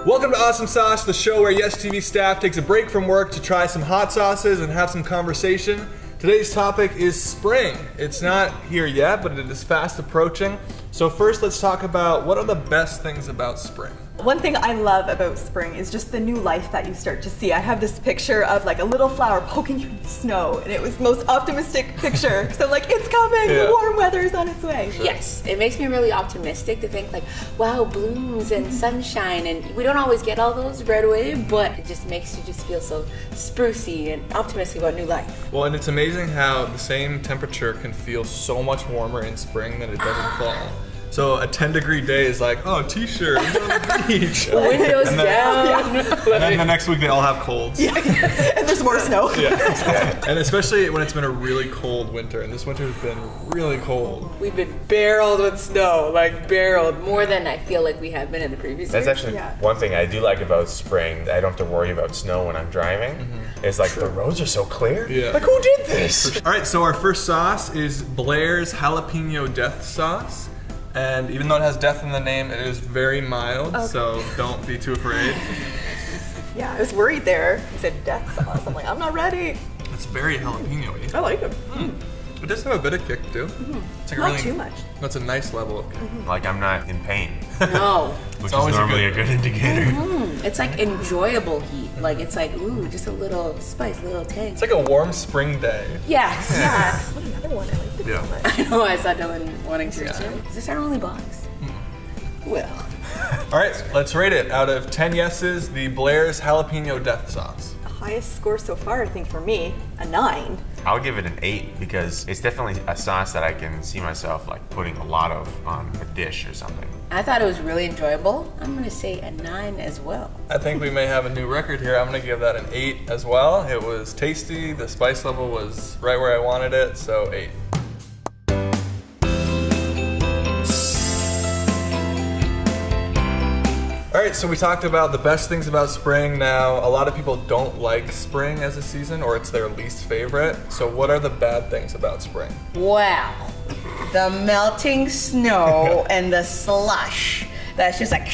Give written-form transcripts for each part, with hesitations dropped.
Welcome to Awesome Sauce, the show where Yes TV staff takes a break from work to try some hot sauces and have some conversation. Today's topic is spring. It's not here yet, but it is fast approaching. So first, let's talk about what are the best things about spring. One thing I love about spring is just the new life that you start to see. I have this picture of like a little flower poking through the snow, and it was the most optimistic picture. So like, it's coming, the warm weather is on its way. Sure. Yes, it makes me really optimistic to think like, wow, blooms and sunshine, and we don't always get all those right away, but it just makes you just feel so sprucey and optimistic about new life. Well, and it's amazing how the same temperature can feel so much warmer in spring than it does in fall. So a 10-degree day is like, oh, t-shirt, we're on the beach. Windows down. And then the next week they all have colds. Yeah. And there's more snow. Yeah. And especially when it's been a really cold winter, and this winter has been really cold. We've been barreled with snow, like barreled, more than I feel like we have been in the previous That's years. actually one thing I do like about spring. I don't have to worry about snow when I'm driving. It's like the roads are so clear. Yeah. Like, who did this? All right, so our first sauce is Blairs Jalapeno Death Sauce. And even though it has death in the name, it is very mild, so don't be too afraid. Yeah, I was worried there. He said death sauce. I'm like, I'm not ready. It's very jalapeno-y. I like it. It does have a bit of kick too. It's like Not too much. That's a nice level of kick. Like I'm not in pain, No. which is always a normally a good- good indicator. It's like enjoyable heat. Like it's like, ooh, just a little spice, a little tang. It's like a warm spring day. Yes. Yeah. What another one? I liked it so much. I know, I saw Dylan wanting to return. Is this our only box? Well. All right, let's rate it. Out of 10 yeses, the Blairs Jalapeno Death Sauce. The highest score so far, I think, for me, a 9. I'll give it an 8 because it's definitely a sauce that I can see myself like putting a lot of on a dish or something. I thought it was really enjoyable. I'm gonna say a 9 as well. I think we may have a new record here. I'm gonna give that an 8 as well. It was tasty, the spice level was right where I wanted it, so 8. All right, so we talked about the best things about spring. Now, a lot of people don't like spring as a season, or it's their least favorite. So what are the bad things about spring? Wow. The melting snow and the slush. That's just like,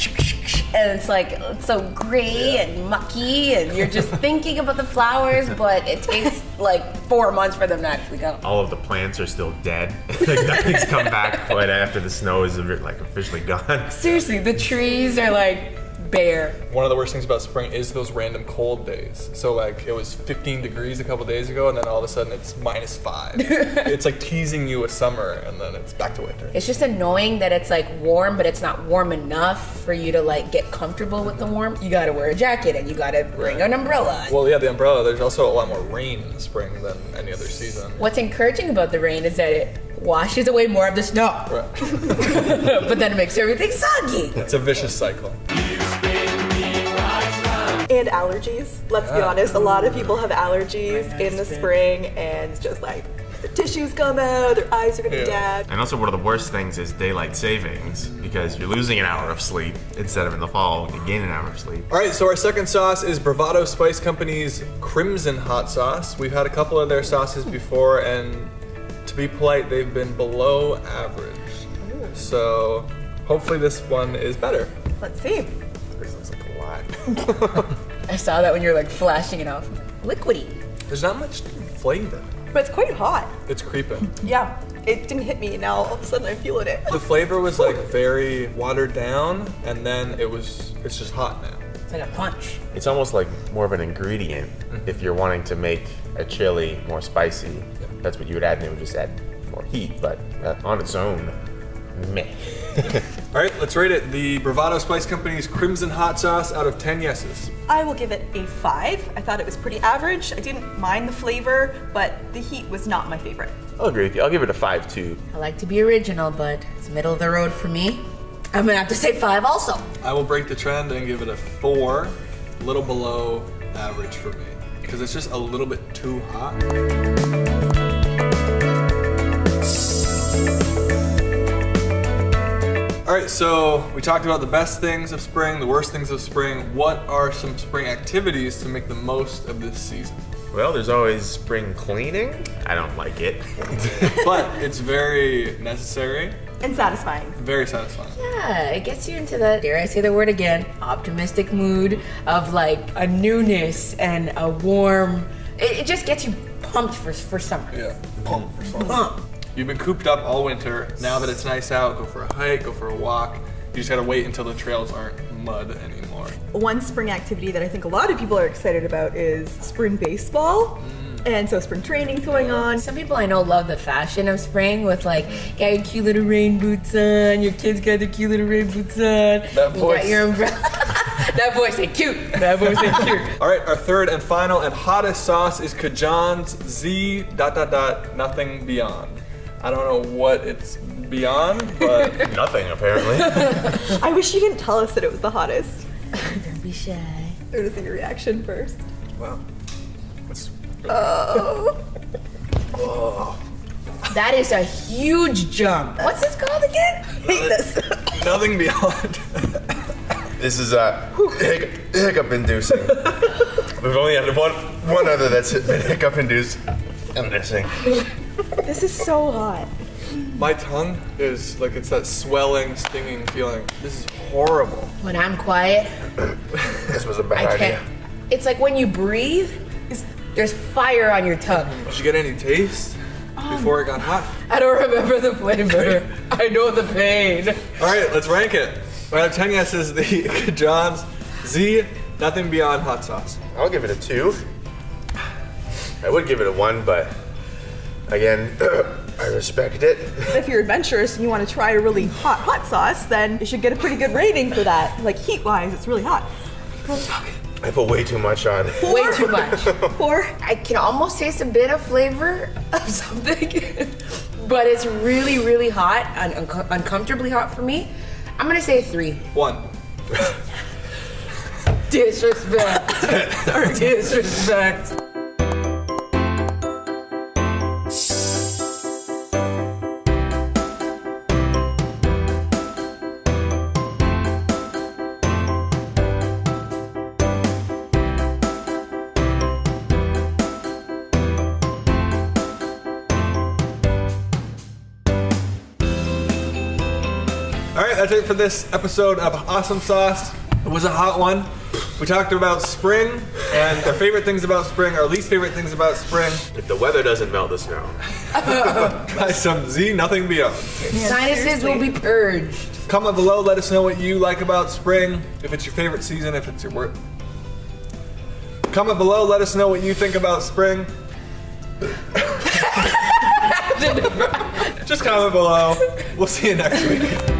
and it's like, it's so gray and mucky, and you're just thinking about the flowers, but it takes like 4 months for them to actually go. All of the plants are still dead. Like nothing's come back quite after the snow is like officially gone. Seriously, the trees are like bare. One of the worst things about spring is those random cold days. So like it was 15 degrees a couple days ago, and then all of a sudden it's -5. It's like teasing you with summer, and then it's back to winter. It's just annoying that it's like warm, but it's not warm enough for you to like get comfortable with the warmth. You gotta wear a jacket and you gotta bring an umbrella. Well, yeah, the umbrella, there's also a lot more rain in the spring than any other season. What's encouraging about the rain is that it washes away more of the snow. Right. But then it makes everything soggy. It's a vicious cycle. And allergies. Let's be honest, a lot of people have allergies in the spring, and it's just like the tissues come out, their eyes are gonna be dead. And also one of the worst things is daylight savings because you're losing an hour of sleep instead of in the fall you gain an hour of sleep. All right, so our second sauce is Bravado Spice Company's Crimson Hot Sauce. We've had a couple of their sauces before, and to be polite, they've been below average. So hopefully this one is better. Let's see. This looks like a lot. I saw that when you were like flashing it off. Liquidy. There's not much flavor. But it's quite hot. It's creeping. Yeah, it didn't hit me, now all of a sudden I'm feeling it. The flavor was like very watered down, and then it's just hot now. It's like a punch. It's almost like more of an ingredient if you're wanting to make a chili more spicy. That's what you would add, and it would just add more heat, but on its own, meh. All right, let's rate it. The Bravado Spice Company's Crimson Hot Sauce out of 10 yeses. I will give it a 5. I thought it was pretty average. I didn't mind the flavor, but the heat was not my favorite. I'll agree with you. I'll give it a 5 too. I like to be original, but it's middle of the road for me. I'm gonna have to say 5 also. I will break the trend and give it a 4, a little below average for me, because it's just a little bit too hot. All right, so we talked about the best things of spring, the worst things of spring. What are some spring activities to make the most of this season? Well, there's always spring cleaning. I don't like it. But it's very necessary. And satisfying. Very satisfying. Yeah, it gets you into the, dare I say the word again, optimistic mood of like a newness and a warm, it just gets you pumped for summer. Yeah. Pumped for summer. Pumped. You've been cooped up all winter. Now that it's nice out, go for a hike, go for a walk. You just gotta wait until the trails aren't mud anymore. One spring activity that I think a lot of people are excited about is spring baseball. And so spring training's going on. Some people I know love the fashion of spring with like, got your cute little rain boots on, your kids got their cute little rain boots on. That You voice. got your umbrella. That voice ain't cute. That voice ain't cute. All right, our third and final and hottest sauce is Cajon's Z ... nothing beyond. I don't know what it's beyond, but Nothing, apparently. I wish you didn't tell us that it was the hottest. Don't be shy. I want to see your reaction first. wow. That's That is a huge jump. What's this called again? Hate this. nothing beyond. This is hiccup inducing. We've only had one other that's been hiccup induced. I'm missing. This is so hot. My tongue is like, it's that swelling, stinging feeling. This is horrible. When I'm quiet, This was a I bad idea. can't. It's like when you breathe, there's fire on your tongue. Did you get any taste before it got hot? I don't remember the flavor. I know the pain. All right, let's rank it. Out of 10 yeses, the Cajon's Z Nothing Beyond hot sauce. I'll give it a 2. I would give it a 1, but again, I respect it. If you're adventurous and you want to try a really hot sauce, then you should get a pretty good rating for that. Like heat-wise, it's really hot. I put way too much on. Way too much. 4. I can almost taste a bit of flavor of something, but it's really, really hot and uncomfortably hot for me. I'm gonna say 3. 1. Disrespect. Disrespect. All right, that's it for this episode of Awesome Sauce. It was a hot one. We talked about spring and our favorite things about spring, our least favorite things about spring. If the weather doesn't melt the snow. By some Z Nothing Beyond. Sinuses will be purged. Comment below, let us know what you like about spring, if it's your favorite season, if it's your worst. Comment below, let us know what you think about spring. Just comment below. We'll see you next week.